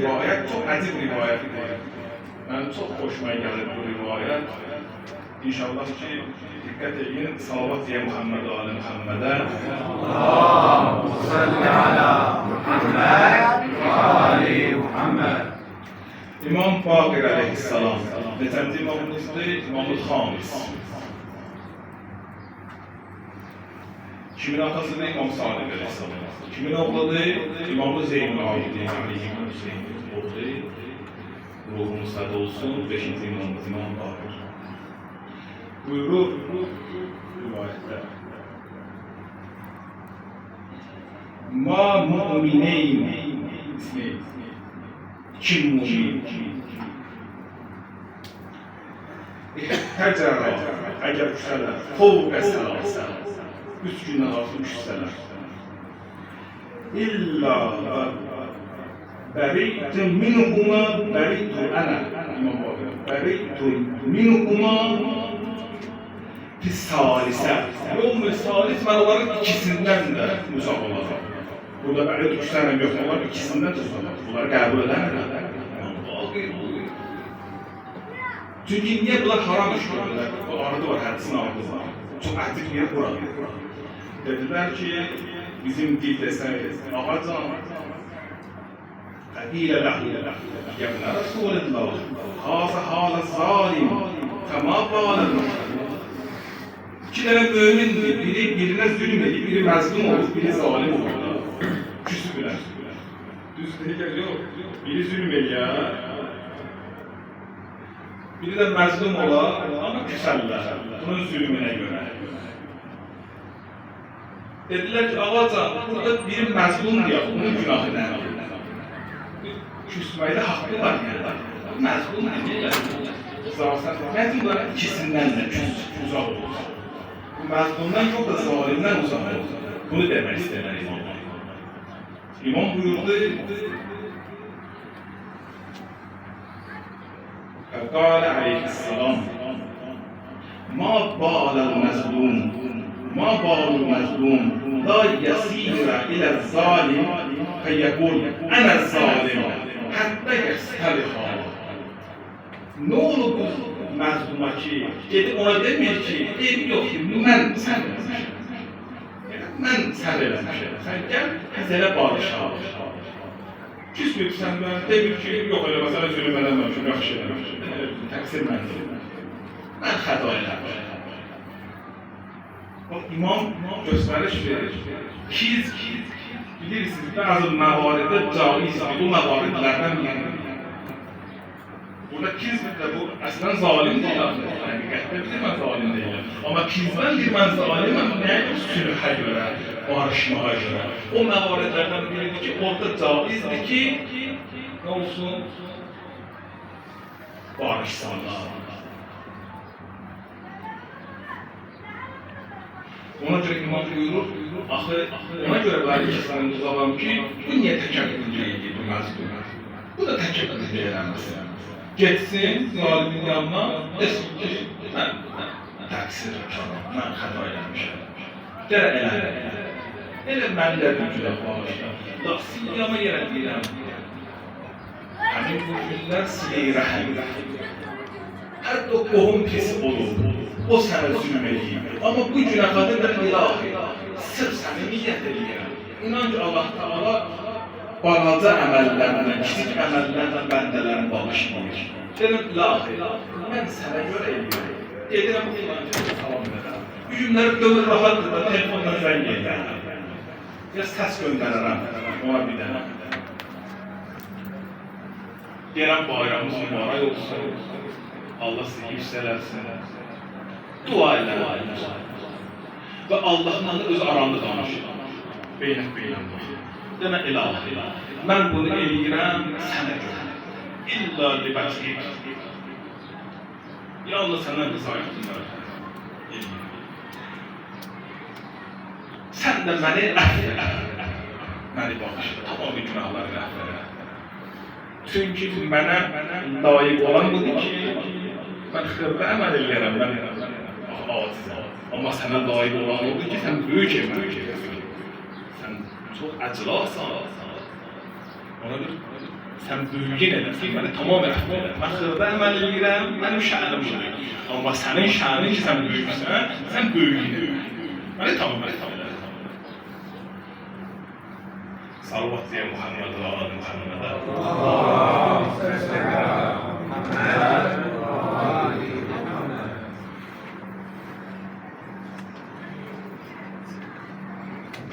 rivayət çox əcib rivayətdir. Mənim çox xoşuma gəlir bu rivayət. İnşallah ki, diqqət edin, salavat deyə Muhammed Ali Muhammedə. Allahümme salli ala Muhammed ve ali Muhammed. İmam Baqir aleyhissalam. Neçənci imamımızdır? İmam-ül Xamis. Kimin atasıdır? İmam Sadiq aleyhissalam. Kimin oğludur? İmam-ı Zeynul Abidin aleyhissalam. Ruhumuz sədə olsun. 5-ci imamımız İmam Baqir. Buyurur rivayette. Ma mu'mineyn ismi kim mu'min İhtəcərə əgər düşərlər fovqə sələsə 3 gündən artıq düşsələr İlla bəri'tun minhuma bəri'tun ənə İmam Baqir bəri'tun minhuma Salisə. Yol-mu salis mən onların ikisindən də uzaq olacaq. Burada bəli düşsənlə yox, onlar ikisindən də uzaq. Bunları qəbul edəmirlər. Çünki niyə bunlar haram iş görürlər? Bu arada var, hədisin ardı var. Çox ədib niyə buradır? Dedilər ki, bizim dil desək, ağacan, Qəbilə ləhilə Yəbnə Rasulullah, Xazə halə zalim, Fəma bağlıdır. İki tane mümindir, biri birine zulüm edip, biri məzlum olur, biri zalim olur. Küsübülər. Düz deyil, yok. Biri zulüm edir, biri de məzlum olar, ama küsərlər. Bunun zulümünə görə. Dediler ki, ağacan, burada biri məzlumdur ya, bunun günahı nədir? Küsməkdə haqqı var yani. Bu məzlum deyil. Məzlumların ikisindən də uzaq olur. Məzlumdan yox da zalimdən uzaq olur. Bunu demək istəyirlər İmam. İmam buyurdu, Qâle aleyhissalam, Ma ba'lel məzlum, ma ba'lel məzlum, la yasira ilə zalim, feyekul, ənə zalim, hətta yəstəliha. Ne olur bu məzluma ki, gedib ona demir ki, ev yox ki, mən sən eləmişəm. Mən sən eləmişəm. Sən gəl, biz elə barışaq. Küsmürsən mən, demir ki, yox elə, məsələn, zülüm eləməmişəm, yaxşı eləmişəm. Təqsir məndir. Mən xəta eləmişəm. İmam göstəriş verir. Bilirsiniz, bəzi məvaridə caizdir, bu məvaridlərdən biridir. Burada kizməklə bu əslən zalim deyil, həqiqətdə bizim mən zalim deyiləm. Amma kizmən deyil, mən zaliməm, nəyə görə? Sülhə görə, barışmağa görə. O məvaridlərdən biridir ki, orada caizdir ki, nə olsun? Barışsanlar. Ona görə İmam buyurur, axı ona görə bəli kəsənin uzaqam ki, bu niyə təkəbbürlü edir bu məzlum? Bu da təkəbbürlü eləməsin. Geçsin zalimin yanına, desin ki, mən təqsir etmişəm, mən xəta eləmişəm. Gələ elə mən də bir günah bağışlar. Siyama yerə deyirəm. Həmin bu günlər silə-i rəhəmdir. Hətta qohum pis olur, o sənə zülm edeyim. Amma bu günə xatırda ilahi, sırf səni niyyət edirəm. İnan ki, Allah Teala balaca əməllərlə, kiçik əməllərlə bəndələrini bağışlayır. Dedim, ilahi, mən sənə görə edirəm. Edirəm, ilahi, salam edərəm. Bir günləri dövür rahatdır da, telefonla zəng edirəm. Biraz səs göndərərəm, ona bir dənə. Deyirəm, bayramımız mübarək olsun. Allah sizi yüksələrsin. Dua eləmək. Və Allahla öz aranda danışır. Beynək. Demə ilahi, mən bunu eləyirəm sənə görə. İlla libəcəyik. Ya Allah səndən rızayətlər. Sən də məni əhv elə. Məni bağışla, tamamı günahları əhv elə. Çünki mənə layiq olan budur ki, mən xırda əməl eləyərəm, mən acizəm. Amma sənə layiq olan odur ki, sən böyük əməl eləyərsən. Sən çox əclasan. Ona bir sən böyüyün eləsin, məni tamam rəfd elə. Mən xırda əməl edirəm, mənim şənim budur. Amma sənin şənin ki, sən böyüksən, sən böyüyün elə. Məni tamam elə. Salavat deyə Muhammed və Ali Muhammedə. Allahümme salli ala Muhammed